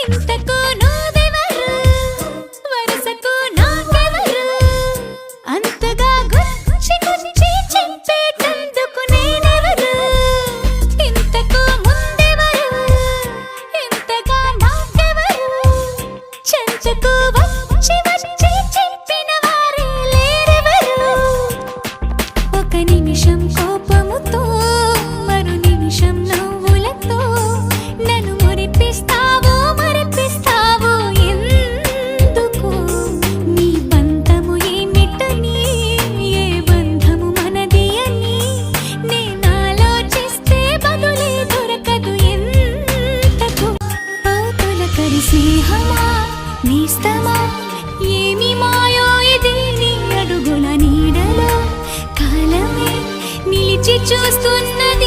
ఇంతకు నువ్వెవరు వరసకు నాకెవరు అంతగా గుచ్చి గుచ్చి చెప్పేటందుకు నేనెవరు ఇంతకు ముందెవరు ఇంతగా నాకెవరు చెంచకు వచ్చి వచ్చి చెప్పిన వారే లేరెవరు ఒక నిమిషం కోపముతో మరు నిమిషం నవ్వులతో నన్ను మురిపిస్తావో మరిపిస్తావో ఎందుకు నీ బంధము ఏమిటని ఏ బంధము మనది అని నేను ఆలోచిస్తే బదులే దొరకదు ఎంతకు తొలకరి స్నేహమా నేస్తమా ఏమి మాయో ఇది నీ అడుగుల నీడలో కాలమే నిలిచి చూస్తున్నది